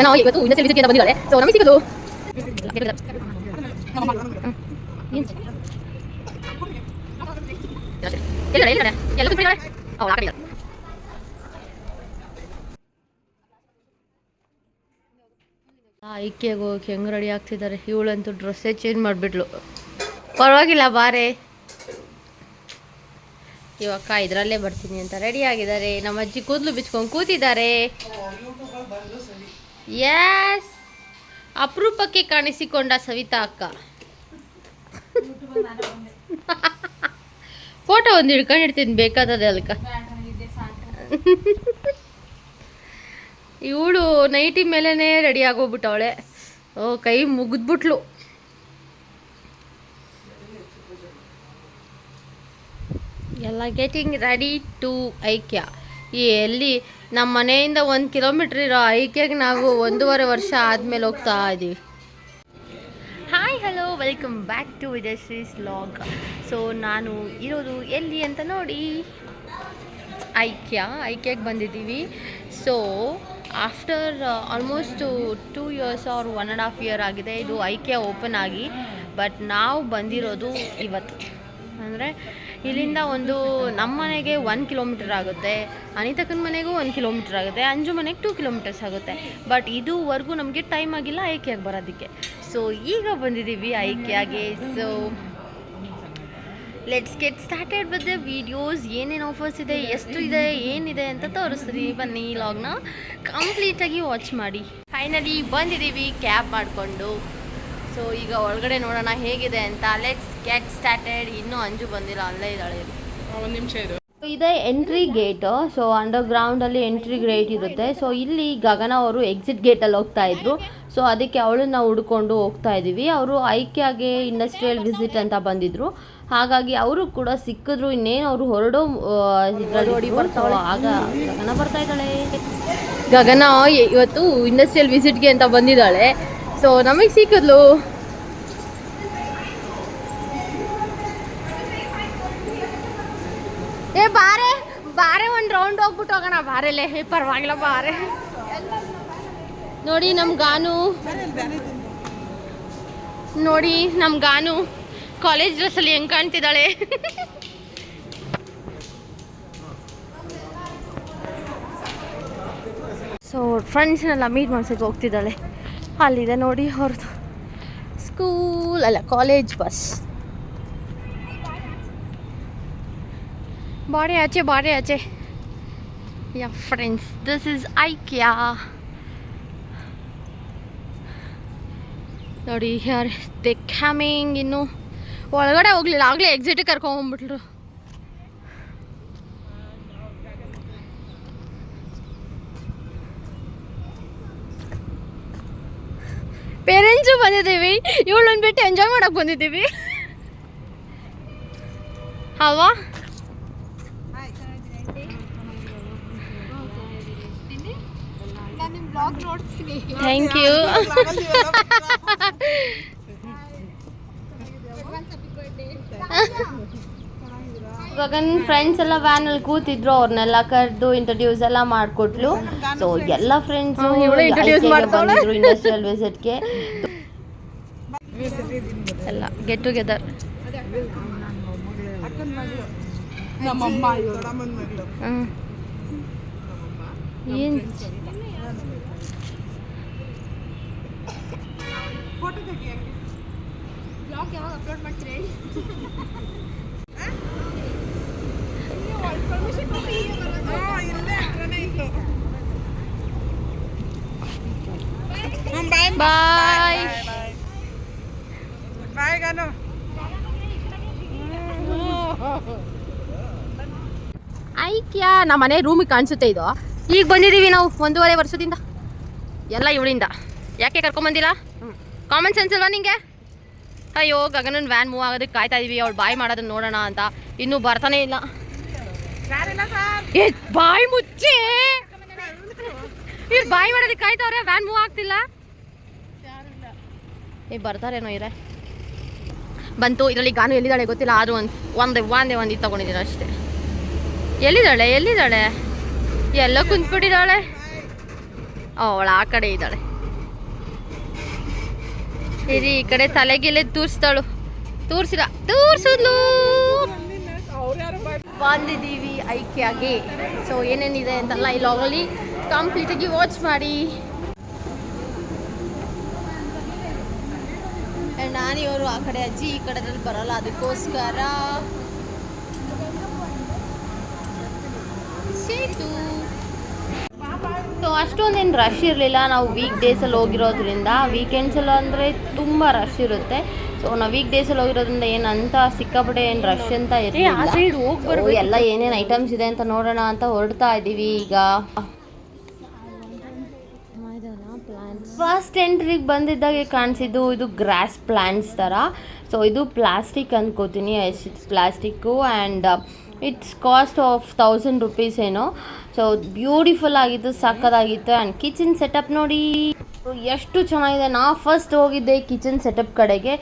ನಾವು ಇವತ್ತು ಇಂಡಸ್ಟ್ರಿಯಲ್ ವಿಸಿಟ್ಗೆ ಬಂದಿದ್ದಾಳೆ. ಸೊ ನಮಗೆ ಸಿಗೋದು ಐಕ್ಯಗೆ ಹೋಗಿ ಹೆಂಗೆ ರೆಡಿ ಆಗ್ತಿದ್ದಾರೆ. ಇವಳಂತೂ ಡ್ರೆಸ್ಸೇ ಚೇಂಜ್ ಮಾಡಿಬಿಟ್ಲು. ಪರವಾಗಿಲ್ಲ ಬಾರೆ ಇವಕ್ಕ ಇದರಲ್ಲೇ ಬರ್ತೀನಿ ಅಂತ ರೆಡಿ ಆಗಿದ್ದಾರೆ. ನಮ್ಮ ಅಜ್ಜಿ ಕೂದಲು ಬಿಚ್ಕೊಂಡು ಕೂತಿದ್ದಾರೆ. ಯಸ್, ಅಪರೂಪಕ್ಕೆ ಕಾಣಿಸಿಕೊಂಡ ಸವಿತಾ ಅಕ್ಕ. ಫೋಟೋ ಒಂದು ಹಿಡ್ಕೊಂಡಿರ್ತೀನಿ ಬೇಕಾದದೆ ಅಲ್ಕ. ಇವಳು ನೈಟಿ ಮೇಲೇ ರೆಡಿ ಆಗೋಗ್ಬಿಟ್ಟವಳೆ. ಓ ಕೈ ಮುಗಿದ್ಬಿಟ್ಲು. ಎಲ್ಲ ಗೆಟಿಂಗ್ ರೆಡಿ ಟು ಐಕ್ಯ. ಎಲ್ಲಿ ನಮ್ಮ ಮನೆಯಿಂದ 1 ಕಿಲೋಮೀಟ್ರ್ ಇರೋ ಐಕ್ಯಗೆ ನಾವು 1.5 ವರ್ಷ ಆದಮೇಲೆ ಹೋಗ್ತಾ ಇದ್ದೀವಿ. Hi hello, welcome back to Vijayashree's vlog. So ನಾನು ಇರೋದು ಎಲ್ಲಿ ಅಂತ ನೋಡಿ, ಐಕ್ಯಗೆ ಬಂದಿದ್ದೀವಿ. So after almost 2 years or 1.5 year ಆಗಿದೆ ಇದು ಐಕ್ಯ ಓಪನ್ ಆಗಿ. ಬಟ್ ನಾವು ಬಂದಿರೋದು ಇವತ್ತು. ಅಂದರೆ ಇಲ್ಲಿಂದ ಒಂದು ನಮ್ಮ ಮನೆಗೆ 1 ಕಿಲೋಮೀಟರ್ ಆಗುತ್ತೆ, ಅನಿತಕ್ಕನ ಮನೆಗೂ 1 ಕಿಲೋಮೀಟರ್ ಆಗುತ್ತೆ, ಅಂಜು ಮನೆಗೆ 2 ಕಿಲೋಮೀಟರ್ಸ್ ಆಗುತ್ತೆ. ಬಟ್ ಇದುವರೆಗೂ ನಮಗೆ ಟೈಮ್ ಆಗಿಲ್ಲ ಐಕ್ಯಾಗೆ ಬರೋದಕ್ಕೆ. ಸೊ ಈಗ ಬಂದಿದ್ದೀವಿ ಐಕ್ಯಾಗೆ. So let's get started with the videos. ಏನೇನು ಆಫರ್ಸ್ ಇದೆ, ಎಷ್ಟು ಇದೆ, ಏನಿದೆ ಅಂತ ತೋರಿಸ್ತೀವಿ. ಬನ್ನಿ, ಲಾಗ್ನ ಕಂಪ್ಲೀಟಾಗಿ ವಾಚ್ ಮಾಡಿ. ಫೈನಲಿ ಬಂದಿದ್ದೀವಿ ಕ್ಯಾಬ್ ಮಾಡಿಕೊಂಡು. ಸೊ ಈಗ ಒಳಗಡೆ ನೋಡೋಣ ಹೇಗಿದೆ ಅಂತ. Let's get started. ಇನ್ನೂ ಅಂಜು ಬಂದಿಲ್ಲ, ಅಲ್ಲೇ ಇದ್ದಾಳೆ. ಒಂದು ನಿಮಿಷ ಇದೆ ಎಂಟ್ರಿ ಗೇಟ್. ಸೊ ಅಂಡರ್ ಗ್ರೌಂಡಲ್ಲಿ ಎಂಟ್ರಿ ಗೇಟ್ ಇರುತ್ತೆ. ಸೊ ಇಲ್ಲಿ ಗಗನ ಅವರು ಎಕ್ಸಿಟ್ ಗೇಟಲ್ಲಿ ಹೋಗ್ತಾ ಇದ್ರು. ಸೊ ಅದಕ್ಕೆ ಅವಳನ್ನ ಹುಡ್ಕೊಂಡು ಹೋಗ್ತಾ ಇದ್ದೀವಿ. ಅವರು ಐಕ್ಯಾಗೆ ಇಂಡಸ್ಟ್ರಿಯಲ್ ವಿಸಿಟ್ ಅಂತ ಬಂದಿದ್ರು, ಹಾಗಾಗಿ ಅವರು ಕೂಡ ಸಿಕ್ಕಿದ್ರು. ಇನ್ನೇನು ಅವರು ಹೊರಡೋ ಇದರಲ್ಲಿ ಬರ್ತಾವಳು. ಆಗ ಗಗನ ಬರ್ತಾ ಇದ್ದಾಳೆ. ಗಗನ ಇವತ್ತು ಇಂಡಸ್ಟ್ರಿಯಲ್ ವಿಸಿಟ್ಗೆ ಅಂತ ಬಂದಿದ್ದಾಳೆ. ಸೊ ನಮಗೆ ಸಿಕ್ಕಿದ್ಲು. ಏ ಬಾರೆ ಬಾರೆ, ಒಂದು ರೌಂಡ್ ಹೋಗ್ಬಿಟ್ಟು ಹೋಗೋಣ ಬಾರೆಲೆ. ಪರವಾಗಿಲ್ಲ ಬಾರೆ. ನೋಡಿ ನಮ್ಮ ಗಾನು, ನೋಡಿ ನಮ್ಮ ಗಾನು ಕಾಲೇಜ್ ಡ್ರೆಸ್ಸಲ್ಲಿ ಹೆಂಗೆ ಕಾಣ್ತಿದ್ದಾಳೆ. ಸೊ ಫ್ರೆಂಡ್ಸ್ನೆಲ್ಲ ಮೀಟ್ ಮಾಡ್ಸೋಕ್ಕೆ ಹೋಗ್ತಿದ್ದಾಳೆ. ಅಲ್ಲಿದೆ ನೋಡಿ ಅವ್ರದ್ದು ಸ್ಕೂಲ್ ಅಲ್ಲ ಕಾಲೇಜ್ ಬಸ್. ಬಾರೆ ಆಚೆ. ಯಾ ಫ್ರೆಂಡ್ಸ್, ದಿಸ್ ಇಸ್ ಐಕ್ಯಾ. ನೋಡಿ ಯಾರು ದೆ ಕಮಿಂಗ್. ಇನ್ನು ಒಳಗಡೆ ಹೋಗ್ಲಿಲ್ಲ, ಆಗಲೇ ಎಕ್ಸಿಟಿಗೆ ಕರ್ಕೊಂಡ್ಬಿಟ್ರು. ಪೇರೆಂಟ್ಸು ಬಂದಿದ್ದೀವಿ, ಇವಳನ್ನ ಬಿಟ್ಟು ಎಂಜಾಯ್ ಮಾಡೋಕೆ ಬಂದಿದ್ದೀವಿ ಅಲ್ವಾ. Thank you. ಗಗನ್ ಫ್ರೆಂಡ್ಸ್ ಎಲ್ಲ ವ್ಯಾನಲ್ಲಿ ಕೂತಿದ್ರು, ಅವ್ರನ್ನೆಲ್ಲ ಕರೆದು ಇಂಟ್ರೊಡ್ಯೂಸ್ ಎಲ್ಲ ಮಾಡಿಕೊಟ್ಲು. ಸೊ ಎಲ್ಲ ಫ್ರೆಂಡ್ಸು ಬಂದಿದ್ರು ಇಂಡಸ್ಟ್ರಿಯಲ್ ವಿಸಿಟ್ಗೆ. ಎಲ್ಲ ಗೆಟ್ ಟುಗೆದರ್. ಏನು ಅಪ್ಲೋಡ್ ಮಾಡ್ತೀರಿ? ಬಾಯ್ ಬಾಯ್ ಗಾನು. ಐಕ್ಯಾ ನಮ್ಮ ಮನೆ ರೂಮಿಗೆ ಕಾಣಿಸುತ್ತೆ ಇದು. ಈಗ ಬಂದಿದ್ದೀವಿ ನಾವು 1.5 ವರ್ಷದಿಂದ. ಎಲ್ಲ ಇವಳಿಂದ. ಯಾಕೆ ಕರ್ಕೊಂಬಂದಿಲ್ಲ? ಕಾಮನ್ ಸೆನ್ಸ್ ಇಲ್ವಾ ನಿಂಗೆ? ಅಯ್ಯೋ, ಗಗನನ್ ವ್ಯಾನ್ ಮೂವ್ ಆಗೋದಕ್ಕೆ ಕಾಯ್ತಾ ಇದೀವಿ. ಅವಳು ಬಾಯ್ ಮಾಡೋದನ್ನ ನೋಡೋಣ ಅಂತ. ಇನ್ನೂ ಬರ್ತಾನೆ ಇಲ್ಲ. ಬಾಯ್ ಮುಚ್ಚೆ, ಇವ್ರು ಬಾಯ್ ಮಾಡೋದಕ್ಕೆ ಕಾಯ್ತವ್ರೆ, ವ್ಯಾನ್ ಮೂವ್ ಆಗ್ತಿಲ್ಲ. ಬರ್ತಾರೇನೋ ಇರೇ. ಬಂತು. ಇದರಲ್ಲಿ ಗಾನು ಎಲ್ಲಿದ್ದಾಳೆ ಗೊತ್ತಿಲ್ಲ, ಆದರೂ ಒಂದು ತಗೊಂಡಿದ್ದೀನಿ ಅಷ್ಟೇ. ಎಲ್ಲಿದ್ದಾಳೆ ಎಲ್ಲಿದ್ದಾಳೆ? ಎಲ್ಲ ಕುಂತ್ಬಿಟ್ಟಿದ್ದಾಳೆ. ಅವಳು ಆ ಕಡೆ ಇದ್ದಾಳೆ. ಇರಿ ಈ ಕಡೆ ತಲೆಗೆಲೆ ತೂರಿಸ್ತಾಳು. ತೂರ್ಸಿದ್ಲು. ಬಂದಿದ್ದೀವಿ ಐಕ್ಯಾಗೆ. ಸೊ ಏನೇನಿದೆ ಅಂತೆಲ್ಲ ಈ ಲಾಗಲ್ಲಿ ಕಂಪ್ಲೀಟಾಗಿ ವಾಚ್ ಮಾಡಿ. ನಾನಿವರು ಆ ಕಡೆ ಅಜ್ಜಿ ಈ ಕಡೆದಲ್ಲಿ ಬರಲ್ಲ, ಅದಕ್ಕೋಸ್ಕರ ಸೇತು. ಸೊ ಅಷ್ಟೊಂದೇನು ರಶ್ ಇರಲಿಲ್ಲ. ನಾವು ವೀಕ್ ಡೇಸಲ್ಲಿ ಹೋಗಿರೋದ್ರಿಂದ, ವೀಕೆಂಡ್ಸಲ್ಲಿ ಅಂದರೆ ತುಂಬ ರಶ್ ಇರುತ್ತೆ. ಸೊ ನಾವು ವೀಕ್ ಡೇಸಲ್ಲಿ ಹೋಗಿರೋದ್ರಿಂದ ಏನಂತ ಸಿಕ್ಕಾಪಟ್ಟೆ ಏನು ರಶ್ ಅಂತ ಇರಲಿಲ್ಲ. ಎಲ್ಲ ಏನೇನು ಐಟಮ್ಸ್ ಇದೆ ಅಂತ ನೋಡೋಣ ಅಂತ ಹೊರಡ್ತಾ ಇದ್ದೀವಿ ಈಗ. ಫಸ್ಟ್ ಎಂಟ್ರಿಗೆ ಬಂದಿದ್ದಾಗೆ ಕಾಣಿಸಿದ್ದು ಇದು ಗ್ರಾಸ್ ಪ್ಲಾಂಟ್ಸ್ ಥರ. ಸೊ ಇದು ಪ್ಲಾಸ್ಟಿಕ್ ಅಂದ್ಕೋತೀನಿ, plastic. And it's cost of 1000 rupees ಏನೋ. ಸೊ ಬ್ಯೂಟಿಫುಲ್ ಆಗಿತ್ತು, ಸಕ್ಕತ್ತಾಗಿತ್ತು. ಆ್ಯಂಡ್ ಕಿಚನ್ ಸೆಟಪ್ ನೋಡಿ ಎಷ್ಟು ಚೆನ್ನಾಗಿದೆ. ನಾ ಫಸ್ಟ್ ಹೋಗಿದ್ದೆ ಕಿಚನ್ ಸೆಟಪ್ ಕಡೆಗೆ.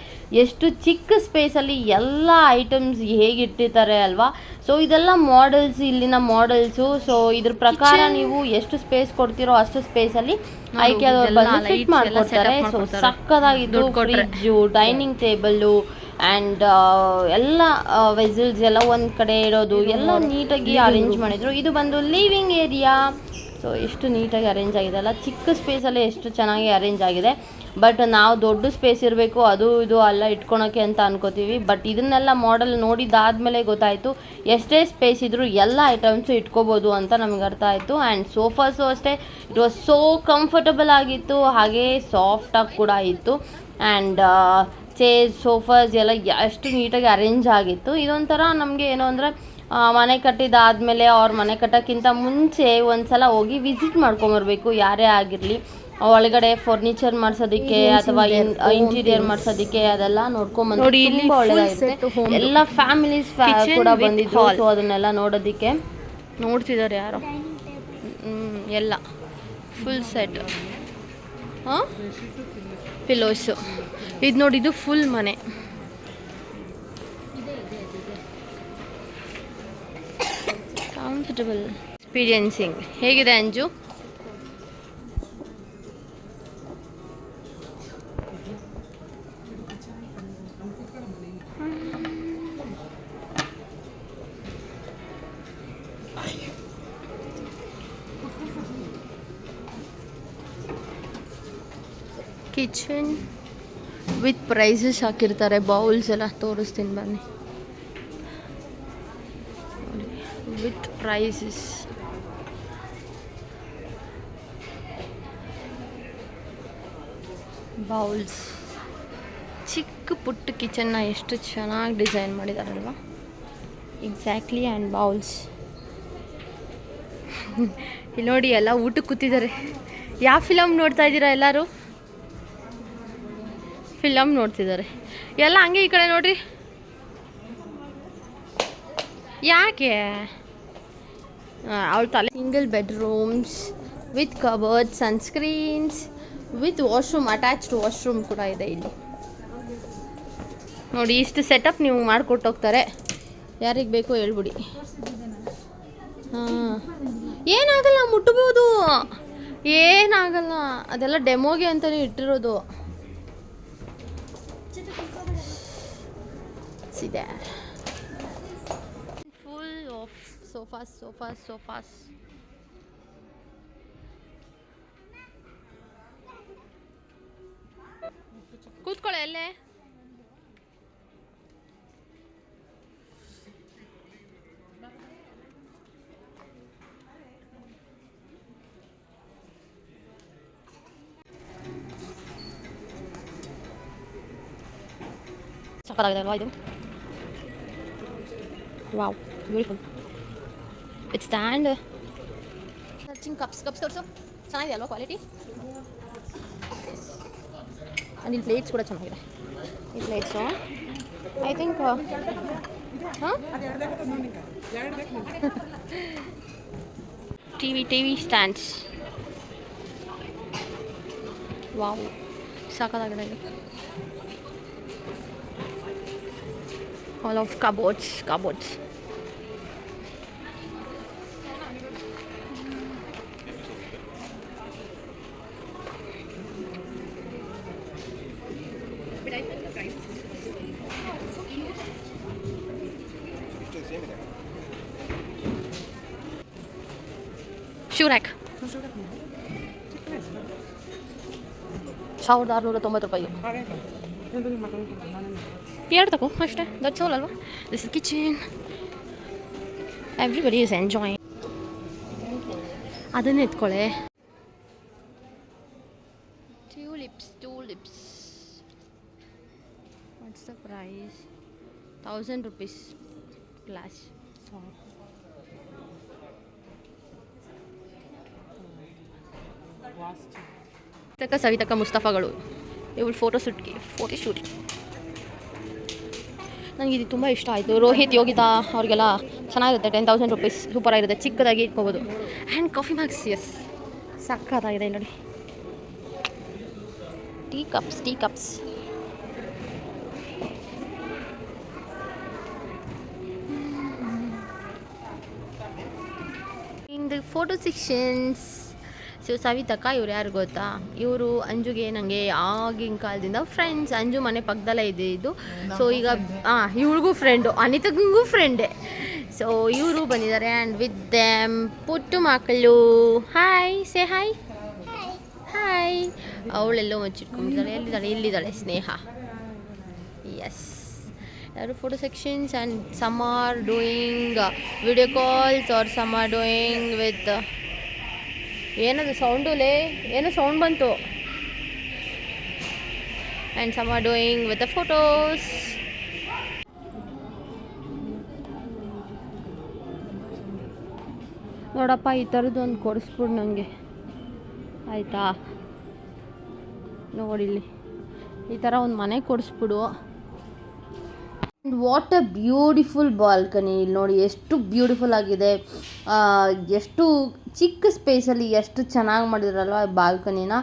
ಎಷ್ಟು ಚಿಕ್ಕ ಸ್ಪೇಸಲ್ಲಿ ಎಲ್ಲ ಐಟಮ್ಸ್ ಹೇಗಿಟ್ಟಿರ್ತಾರೆ ಅಲ್ವಾ. ಸೊ ಇದೆಲ್ಲ ಮಾಡೆಲ್ಸ್, ಇಲ್ಲಿನ ಮಾಡೆಲ್ಸು. ಸೊ ಇದ್ರ ಪ್ರಕಾರ ನೀವು ಎಷ್ಟು ಸ್ಪೇಸ್ ಕೊಡ್ತೀರೋ ಅಷ್ಟು ಸ್ಪೇಸಲ್ಲಿ ಆಯ್ಕೆ ಬಂದು ಫಿಟ್ ಮಾಡಿಕೊಡ್ತಾರೆ. ಸೊ ಸಕ್ಕತ್ತಾಗಿದ್ದು. ಫ್ರಿಜ್ಜು, ಡೈನಿಂಗ್ ಟೇಬಲ್ಲು ಆ್ಯಂಡ್ ಎಲ್ಲ ವೆಸಲ್ಸ್ ಎಲ್ಲ ಒಂದು ಕಡೆ ಇರೋದು ಎಲ್ಲ ನೀಟಾಗಿ ಅರೇಂಜ್ ಮಾಡಿದರು. ಇದು ಬಂದು ಲಿವಿಂಗ್ ಏರಿಯಾ. ಸೊ ಎಷ್ಟು ನೀಟಾಗಿ ಅರೇಂಜ್ ಆಗಿದೆ ಅಲ್ಲ, ಚಿಕ್ಕ ಸ್ಪೇಸಲ್ಲೇ ಎಷ್ಟು ಚೆನ್ನಾಗಿ ಅರೇಂಜ್ ಆಗಿದೆ. ಬಟ್ ನಾವು ದೊಡ್ಡ ಸ್ಪೇಸ್ ಇರಬೇಕು ಅದು ಇದು ಎಲ್ಲ ಇಟ್ಕೊಳಕ್ಕೆ ಅಂತ ಅನ್ಕೋತೀವಿ. ಬಟ್ ಇದನ್ನೆಲ್ಲ ಮಾಡೆಲ್ ನೋಡಿದ್ದಾದಮೇಲೆ ಗೊತ್ತಾಯಿತು ಎಷ್ಟೇ ಸ್ಪೇಸ್ ಇದ್ದರೂ ಎಲ್ಲ ಐಟಮ್ಸು ಇಟ್ಕೋಬೋದು ಅಂತ ನಮಗೆ ಅರ್ಥ ಆಯಿತು. ಆ್ಯಂಡ್ ಸೋಫಾಸು ಅಷ್ಟೇ, ಇಟ್ ವಾಸ್ ಸೋ ಕಂಫರ್ಟಬಲ್ ಆಗಿತ್ತು, ಹಾಗೇ ಸಾಫ್ಟಾಗಿ ಕೂಡ ಇತ್ತು. ಆ್ಯಂಡ್ ಚೇರ್ಸ್, ಸೋಫಾಸ್ ಎಲ್ಲ ಎಷ್ಟು ನೀಟಾಗಿ ಅರೇಂಜ್ ಆಗಿತ್ತು. ಇದೊಂಥರ ನಮಗೆ ಏನು ಅಂದರೆ ಮನೆ ಕಟ್ಟಿದಾದಮೇಲೆ ಅವ್ರ ಮನೆ ಕಟ್ಟೋಕ್ಕಿಂತ ಮುಂಚೆ ಒಂದು ಸಲ ಹೋಗಿ ವಿಸಿಟ್ ಮಾಡ್ಕೊಂಬರ್ಬೇಕು, ಯಾರೇ ಆಗಿರಲಿ. ಒಳಗಡೆ ಫರ್ನಿಚರ್ ಮಾಡಿಸೋದಕ್ಕೆ ಅಥವಾ ಇಂಟೀರಿಯರ್ ಮಾಡಿಸೋದಕ್ಕೆ ಅದೆಲ್ಲ ನೋಡ್ಕೊಂಬಂದು ತುಂಬ ಒಳ್ಳೆದಾಗಿರುತ್ತೆ. ಎಲ್ಲ ಫ್ಯಾಮಿಲೀಸ್ ಕೂಡ ಬಂದಿದ್ದು. ಸೊ ಅದನ್ನೆಲ್ಲ ನೋಡೋದಕ್ಕೆ ನೋಡ್ತಿದ್ದಾರೆ ಯಾರೋ. ಎಲ್ಲ ಫುಲ್ ಸೆಟ್. ಹಾಂ, ಪಿಲ್ಲೋಸು. ಇದು ನೋಡಿ, ಇದು ಫುಲ್ ಮನೆ. Comfortable experiencing. ಹೇಗಿದೆ ಅಂಜು? ಕಿಚನ್ ವಿತ್ ಪ್ರೈಸಸ್ ಹಾಕಿರ್ತಾರೆ. ಬೌಲ್ಸ್ ಎಲ್ಲ ತೋರಿಸ್ತೀನಿ ಬನ್ನಿ. With prices. ಬೌಲ್ಸ್. ಚಿಕ್ಕ ಪುಟ್ಟ ಕಿಚನ್ನ ಎಷ್ಟು ಚೆನ್ನಾಗಿ ಡಿಸೈನ್ ಮಾಡಿದಾರಲ್ವ. ಎಕ್ಸಾಕ್ಟ್ಲಿ. And bowls. ಇಲ್ಲಿ ನೋಡಿ, ಎಲ್ಲ ಊಟಕ್ಕೆ ಕೂತಿದ್ದಾರೆ. ಯಾವ ಫಿಲಮ್ ನೋಡ್ತಾ ಇದ್ದೀರಾ ಎಲ್ಲರೂ? ಫಿಲಮ್ ನೋಡ್ತಿದ್ದಾರೆ ಎಲ್ಲ. ಹಂಗೆ ಈ ಕಡೆ ನೋಡ್ರಿ. ಯಾಕೆ ಅವಳ ತಲೆ. Single bedrooms with cupboards, sunscreens, with washroom, attached washroom ಕೂಡ ಇದೆ ಇಲ್ಲಿ ನೋಡಿ. ಇಷ್ಟು ಸೆಟಪ್ ನೀವು ಮಾಡಿಕೊಟ್ಟೋಗ್ತಾರೆ. ಯಾರಿಗೆ ಬೇಕೋ ಹೇಳ್ಬಿಡಿ. ಹಾಂ, ಏನಾಗಲ್ಲ, ಮುಟ್ಬೋದು, ಏನಾಗಲ್ಲ. ಅದೆಲ್ಲ ಡೆಮೋಗೆ ಅಂತಲೇ ಇಟ್ಟಿರೋದು. ಇದೆ ಫುಲ್ ಆಫ್ ಸೋಫಾಸ್. ಕೂತ್ಕೊಳ್ಳೆ ಅಲ್ಲೇ. ಸಕ್ಕತ್ತಾಗಿದೆ ಅಲ್ವಾ ಇದು? Wow, beautiful. It's stand. Searching cups ತೋರಿಸು. ಚೆನ್ನಾಗಿದೆ ಅಲ್ವಾ ಕ್ವಾಲಿಟಿ? ಆ್ಯಂಡ್ ಇಲ್ಲಿ ಪ್ಲೇಟ್ಸ್ ಕೂಡ ಚೆನ್ನಾಗಿದೆ. ಈ ಪ್ಲೇಟ್ಸು ಐ ಥಿಂಕ್ ಹಾಂ ಟಿವಿ ಸ್ಟ್ಯಾಂಡ್ಸ್. ವಾವ್, ಸಾಕಾಗಿದೆ ಇದು. All of cupboards. Shoe rack 1690 ರೂಪಾಯಿ. ಎರಡು ತಗೋ ಅಷ್ಟೇ, ದಟ್ಸ್ ಆಲ್ ಅಲ್ವಾ. This is kitchen, everybody is enjoying. ಅದನ್ನೇ ಎತ್ಕೊಳ್ಳೆ. Tulips what's the price? 1000 rupees glass. ಸವಿತಕ್ಕ ಮುಸ್ತಫಾಗಳು ಇವಳು ಫೋಟೋ ಶೂಟ್. ನನಗೆ ಇದು ತುಂಬ ಇಷ್ಟ ಆಯಿತು. ರೋಹಿತ್ ಯೋಗಿತಾ ಅವ್ರಿಗೆಲ್ಲ ಚೆನ್ನಾಗಿರುತ್ತೆ. 10,000 rupees ಸೂಪರಾಗಿರುತ್ತೆ, ಚಿಕ್ಕದಾಗಿ ಇಟ್ಕೋಬೋದು. ಆ್ಯಂಡ್ ಕಾಫಿ ಮ್ಯಾಕ್ಸ್, ಎಸ್ ಸಕ್ಕತ್ತಾಗಿದೆ ನೋಡಿ. Tea cups in the photo sections. So ಸವಿತಕ್ಕ ಇವ್ರು ಯಾರು ಗೊತ್ತಾ? ಇವರು ಅಂಜುಗೆ ನನಗೆ ಆಗಿನ ಕಾಲದಿಂದ ಫ್ರೆಂಡ್ಸ್. ಅಂಜು ಮನೆ ಪಕ್ಕದಲ್ಲೇ ಇದ್ದು. ಸೊ ಈಗ ಇವ್ರಿಗೂ ಫ್ರೆಂಡು, ಅನಿತಗೂ ಫ್ರೆಂಡೇ. ಸೊ ಇವರು ಬಂದಿದ್ದಾರೆ. ಆ್ಯಂಡ್ ವಿತ್ ದೆಮ್ ಪುಟ್ಟು ಮಕ್ಕಳು. Hi, say hi. ಅವಳೆಲ್ಲೋ ಮುಚ್ಚಿಟ್ಕೊಂಡಿದ್ದಾಳೆ. ಇಲ್ಲಿದ್ದಾಳೆ ಸ್ನೇಹ. ಎಸ್, ಯಾರು photo sections. And some are doing video calls or some are doing with ಏನದು ಸೌಂಡುಲೇ, ಏನೋ ಸೌಂಡ್ ಬಂತು. And some are doing with the photos. ನೋಡಪ್ಪ, ಈ ಥರದ್ದು ಒಂದು ಕೊಡಿಸ್ಬಿಡು ನನಗೆ, ಆಯಿತಾ? ನೋಡಿಲ್ಲಿ ಈ ಥರ ಒಂದು ಮನೆ ಕೊಡಿಸ್ಬಿಡು. What a beautiful balcony. ಇಲ್ಲಿ ನೋಡಿ ಎಷ್ಟು ಬ್ಯೂಟಿಫುಲ್ ಆಗಿದೆ. ಎಷ್ಟು ಚಿಕ್ಕ ಸ್ಪೇಸಲ್ಲಿ ಎಷ್ಟು ಚೆನ್ನಾಗಿ ಮಾಡಿದ್ರಲ್ವ ಬಾಲ್ಕನಿನ.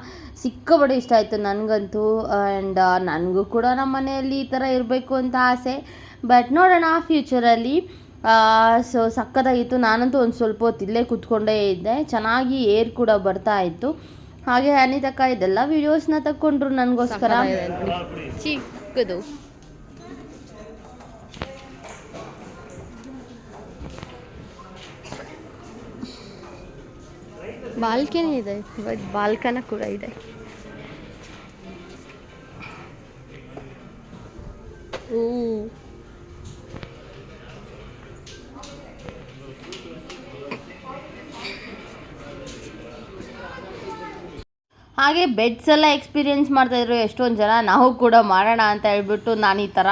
ಸಿಕ್ಕಾಪಟ್ಟೆ ಇಷ್ಟ ಆಯಿತು ನನಗಂತೂ. ಆ್ಯಂಡ್ ನನಗೂ ಕೂಡ ನಮ್ಮ ಮನೆಯಲ್ಲಿ ಈ ಥರ ಇರಬೇಕು ಅಂತ ಆಸೆ. ಬಟ್ ನೋಡೋಣ ಫ್ಯೂಚರಲ್ಲಿ. ಸೊ ಸಕ್ಕತ್ತಾಗಿತ್ತು. ನಾನಂತೂ ಒಂದು ಸ್ವಲ್ಪ ಹೊತ್ತು ಇಲ್ಲೇ ಕೂತ್ಕೊಂಡೇ ಇದ್ದೆ. ಚೆನ್ನಾಗಿ ಏರ್ ಕೂಡ ಬರ್ತಾ ಇತ್ತು. ಹಾಗೆ ಅನಿತಕ್ಕ ಇದೆಲ್ಲ ವೀಡಿಯೋಸ್ನ ತಗೊಂಡ್ರು ನನಗೋಸ್ಕರ. ಚಿಕ್ಕದು ಬಾಲ್ಕನಿ ಇದೆ, ಬಾಲ್ಕನ ಕೂಡ ಇದೆ. ಓ, ಹಾಗೆ ಬೆಡ್ಸ್ ಎಲ್ಲ ಎಕ್ಸ್ಪೀರಿಯೆನ್ಸ್ ಮಾಡ್ತಾಯಿದ್ರು ಎಷ್ಟೊಂದು ಜನ. ನಾವು ಕೂಡ ಮಾಡೋಣ ಅಂತ ಹೇಳ್ಬಿಟ್ಟು ನಾನು ಈ ಥರ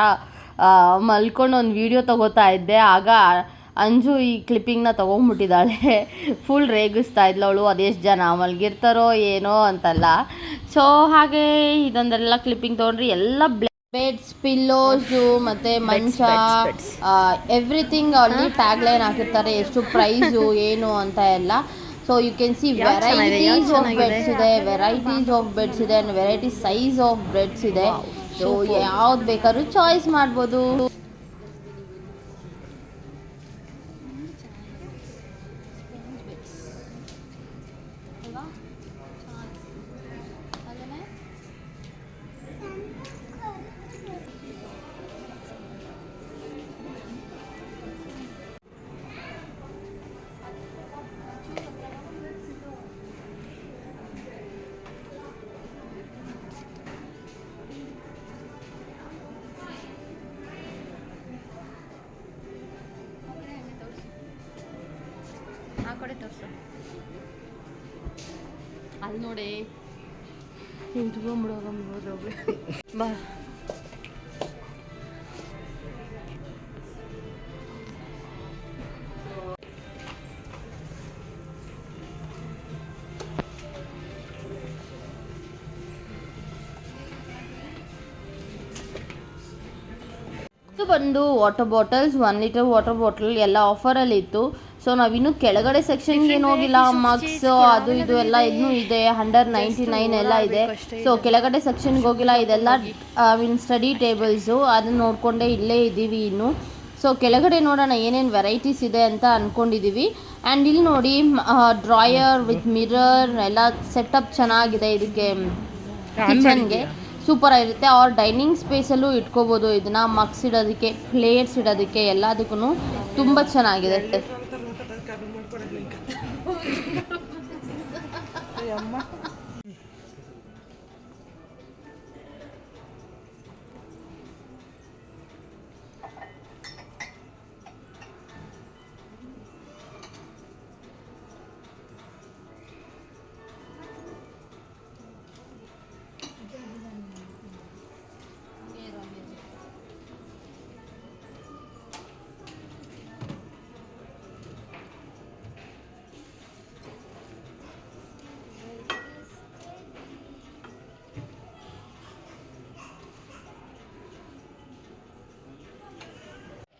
ಮಲ್ಕೊಂಡು ಒಂದು ವೀಡಿಯೋ ತೊಗೋತಾ ಇದ್ದೆ. ಆಗ ಅಂಜು ಈ ಕ್ಲಿಪ್ಪಿಂಗ್ನ ತೊಗೊಂಡ್ಬಿಟ್ಟಿದ್ದಾಳೆ. ಫುಲ್ ರೇಗಿಸ್ತಾ ಇದ್ಲು ಅವಳು. ಅದೆಷ್ಟು ಜನ ಮಲಗಿರ್ತಾರೋ ಏನೋ ಅಂತಲ್ಲ. ಸೊ ಹಾಗೆ ಇದೊಂದೆಲ್ಲ ಕ್ಲಿಪ್ಪಿಂಗ್ ತೊಗೊಂಡ್ರಿ. ಎಲ್ಲ ಬೆಡ್ಸ್, ಪಿಲ್ಲೋಸು ಮತ್ತು ಮಂಚ, ಎವ್ರಿಥಿಂಗ್ ಅಲ್ಲಿ ಟ್ಯಾಗ್ಲೈನ್ ಹಾಕಿರ್ತಾರೆ, ಎಷ್ಟು ಪ್ರೈಸು ಏನು ಅಂತ ಎಲ್ಲ. So you can see varieties of beds ಇದೆ, and variety size of beds ಇದೆ. ಸೊ ಯಾವ್ದು ಬೇಕಾದ್ರೂ ಚಾಯ್ಸ್ ಮಾಡ್ಬೋದು. ಕಡೆ ತೋರಿಸು, ಅಲ್ಲಿ ನೋಡಿ ನಿಂತ್ಕೊಂಡ್ಬಿಡೋಗ್ಬಿಡೋಗ್ರಿ ಬಾ. ಇದು ಬಂದು water bottles, 1 litre water bottle ಎಲ್ಲ ಆಫರಲ್ಲಿ ಇತ್ತು. ಸೊ ನಾವಿನ್ನೂ ಕೆಳಗಡೆ ಸೆಕ್ಷನ್ಗೆ ಏನು ಹೋಗಿಲ್ಲ. ಮಗ್ಸ್ ಅದು ಇದು ಎಲ್ಲ ಇನ್ನೂ ಇದೆ. 199 ಎಲ್ಲ ಇದೆ. ಸೊ ಕೆಳಗಡೆ ಸೆಕ್ಷನ್ಗೆ ಹೋಗಿಲ್ಲ. ಇದೆಲ್ಲ ಸ್ಟಡಿ ಟೇಬಲ್ಸು, ಅದನ್ನ ನೋಡಿಕೊಂಡೇ ಇಲ್ಲೇ ಇದ್ದೀವಿ ಇನ್ನು. ಸೊ ಕೆಳಗಡೆ ನೋಡೋಣ ಏನೇನು ವೆರೈಟೀಸ್ ಇದೆ ಅಂತ ಅಂದ್ಕೊಂಡಿದ್ದೀವಿ. ಆ್ಯಂಡ್ ಇಲ್ಲಿ ನೋಡಿ ಡ್ರಾಯರ್ ವಿತ್ ಮಿರರ್ ಎಲ್ಲ ಸೆಟಪ್ ಚೆನ್ನಾಗಿದೆ. ಇದಕ್ಕೆ ಕಿಚನ್ಗೆ ಸೂಪರಾಗಿರುತ್ತೆ. ಅವ್ರ ಡೈನಿಂಗ್ ಸ್ಪೇಸಲ್ಲೂ ಇಟ್ಕೋಬೋದು ಇದನ್ನು. ಮಗ್ಸ್ ಇಡೋದಕ್ಕೆ, ಪ್ಲೇಟ್ಸ್ ಇಡೋದಕ್ಕೆ ಎಲ್ಲದಕ್ಕೂ ತುಂಬ ಚೆನ್ನಾಗಿದೆ.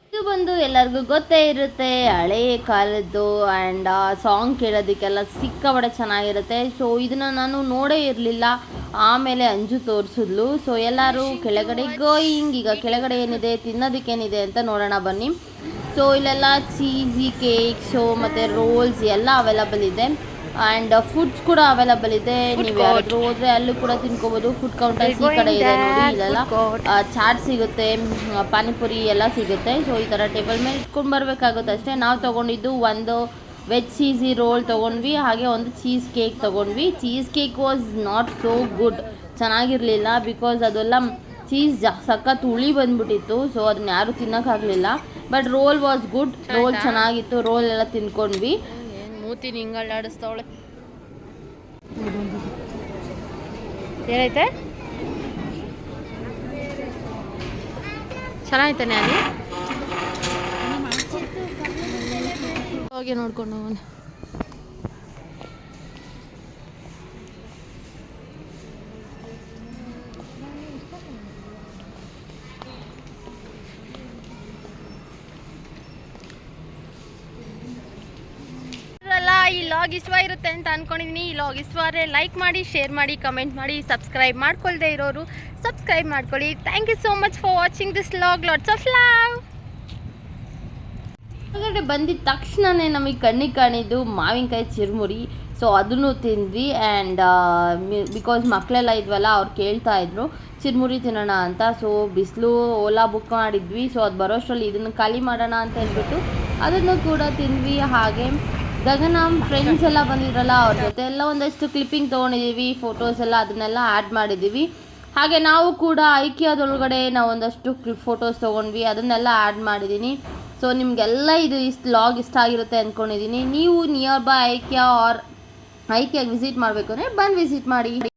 ಇದು ಬಂದು ಎಲ್ಲರಿಗೂ ಗೊತ್ತೇ ಇರುತ್ತೆ, ಹಳೇ ಕಾಲದ್ದು ಆ್ಯಂಡ್ ಸಾಂಗ್ ಕೇಳೋದಕ್ಕೆಲ್ಲ ಸಿಕ್ಕಾಪಟ್ಟೆ ಚೆನ್ನಾಗಿರುತ್ತೆ. ಸೊ ಇದನ್ನು ನಾನು ನೋಡೇ ಇರಲಿಲ್ಲ, ಆಮೇಲೆ ಅಂಜು ತೋರಿಸಿದ್ಲು. ಸೊ ಎಲ್ಲರೂ ಕೆಳಗಡೆ ಗೋಯಿಂಗ್. ಈಗ ಕೆಳಗಡೆ ಏನಿದೆ, ತಿನ್ನೋದಕ್ಕೇನಿದೆ ಅಂತ ನೋಡೋಣ ಬನ್ನಿ. ಸೊ ಇಲ್ಲೆಲ್ಲ ಚೀಸಿ ಕೇಕ್ಸು ಮತ್ತು ರೋಲ್ಸ್ ಎಲ್ಲ ಅವೈಲಬಲ್ ಇದೆ ಆ್ಯಂಡ್ ಫುಡ್ಸ್ ಕೂಡ ಅವೈಲಬಲ್ ಇದೆ. ನೀವು ಯಾರಾದರೂ ಹೋದರೆ ಅಲ್ಲೂ ಕೂಡ ತಿನ್ಕೋಬೋದು. ಫುಡ್ ಕೌಂಟರ್ಸ್ ಈ ಕಡೆ ಇದೆ ನೋಡಿ, ಇಲ್ಲೆಲ್ಲ ಚಾಟ್ ಸಿಗುತ್ತೆ, ಪಾನಿಪುರಿ ಎಲ್ಲ ಸಿಗುತ್ತೆ. ಸೊ ಈ ಥರ ಟೇಬಲ್ ಮೇಲೆ ಇಟ್ಕೊಂಡು ಬರಬೇಕಾಗುತ್ತೆ ಅಷ್ಟೇ. ನಾವು ತೊಗೊಂಡಿದ್ದು ಒಂದು ವೆಜ್ ಚೀಸಿ ರೋಲ್ ತೊಗೊಂಡ್ವಿ, ಹಾಗೆ ಒಂದು ಚೀಸ್ ಕೇಕ್ ತೊಗೊಂಡ್ವಿ. Cheesecake was not so good, ಚೆನ್ನಾಗಿರಲಿಲ್ಲ. ಬಿಕಾಸ್ ಅದೆಲ್ಲ ಚೀಸ್ ಸಖತ್ ಹುಳಿ ಬಂದ್ಬಿಟ್ಟಿತ್ತು. ಸೊ ಅದನ್ನ ಯಾರೂ ತಿನ್ನೋಕ್ಕಾಗಲಿಲ್ಲ. But roll was good, roll ಚೆನ್ನಾಗಿತ್ತು. ರೋಲ್ ಎಲ್ಲ ತಿನ್ಕೊಂಡ್ವಿ. ಮೂತಿ ಹಿಂಗಳ್ಳಾಡಿಸ್ತಾವಳೆ. ಏನೈತೆ, ಚೆನ್ನಾಗೈತಾನೆ ಅಲ್ಲಿ ಹೋಗಿ ನೋಡ್ಕೊಂಡು ಹೋಗೋಣ. ಈ ಲಾಗ್ ಇಷ್ಟವಾಗಿರುತ್ತೆ ಅಂತ ಅನ್ಕೊಂಡಿದ್ದೀನಿ. ಈ ಲಾಗ್ ಇಷ್ಟವಾದರೆ ಲೈಕ್ ಮಾಡಿ, ಶೇರ್ ಮಾಡಿ, ಕಮೆಂಟ್ ಮಾಡಿ. ಸಬ್ಸ್ಕ್ರೈಬ್ ಮಾಡ್ಕೊಳ್ದೇ ಇರೋರು ಸಬ್ಸ್ಕ್ರೈಬ್ ಮಾಡ್ಕೊಳ್ಳಿ. Thank you so much for watching this vlog. Lots of love. ಹೊರಗಡೆ ಬಂದಿದ್ದ ತಕ್ಷಣವೇ ನಮಗೆ ಕಣ್ಣಿಗೆ ಕಾಣಿದ್ದು ಮಾವಿನಕಾಯಿ ಚಿರುಮುರಿ. ಸೊ ಅದನ್ನು ತಿಂದ್ವಿ ಆ್ಯಂಡ್ ಬಿಕಾಸ್ ಮಕ್ಕಳೆಲ್ಲ ಇದ್ವಲ್ಲ, ಅವ್ರು ಕೇಳ್ತಾ ಇದ್ರು ಚಿರುಮುರಿ ತಿನ್ನೋಣ ಅಂತ. ಸೊ ಬಿಸಿಲು ಓಲಾ ಬುಕ್ ಮಾಡಿದ್ವಿ. ಸೊ ಅದು ಬರೋಷ್ಟರಲ್ಲಿ ಇದನ್ನು ಖಾಲಿ ಮಾಡೋಣ ಅಂತ ಹೇಳ್ಬಿಟ್ಟು ಅದನ್ನು ಕೂಡ ತಿಂದ್ವಿ. ಹಾಗೆ ಗಗನ ಫ್ರೆಂಡ್ಸ್ ಎಲ್ಲ ಬಂದಿದ್ರಲ್ಲ, ಅವ್ರ ಜೊತೆ ಎಲ್ಲ ಒಂದಷ್ಟು ಕ್ಲಿಪ್ಪಿಂಗ್ ತೊಗೊಂಡಿದ್ದೀವಿ, ಫೋಟೋಸ್ ಎಲ್ಲ ಅದನ್ನೆಲ್ಲ ಆ್ಯಡ್ ಮಾಡಿದ್ದೀವಿ. ಹಾಗೆ ನಾವು ಕೂಡ ಐಕಿಯಾದೊಳಗಡೆ ನಾವು ಒಂದಷ್ಟು ಫೋಟೋಸ್ ತೊಗೊಂಡ್ವಿ, ಅದನ್ನೆಲ್ಲ ಆ್ಯಡ್ ಮಾಡಿದ್ದೀನಿ. ಸೊ ನಿಮಗೆಲ್ಲ ಇದು ಲಾಗ್ ಇಷ್ಟ ಆಗಿರುತ್ತೆ ಅಂದ್ಕೊಂಡಿದ್ದೀನಿ. ನೀವು ನಿಯರ್ ಬೈ ಐಕಿಯಾಗೆ ವಿಸಿಟ್ ಮಾಡಬೇಕು ಅಂದರೆ ಬಂದು ವಿಸಿಟ್ ಮಾಡಿ.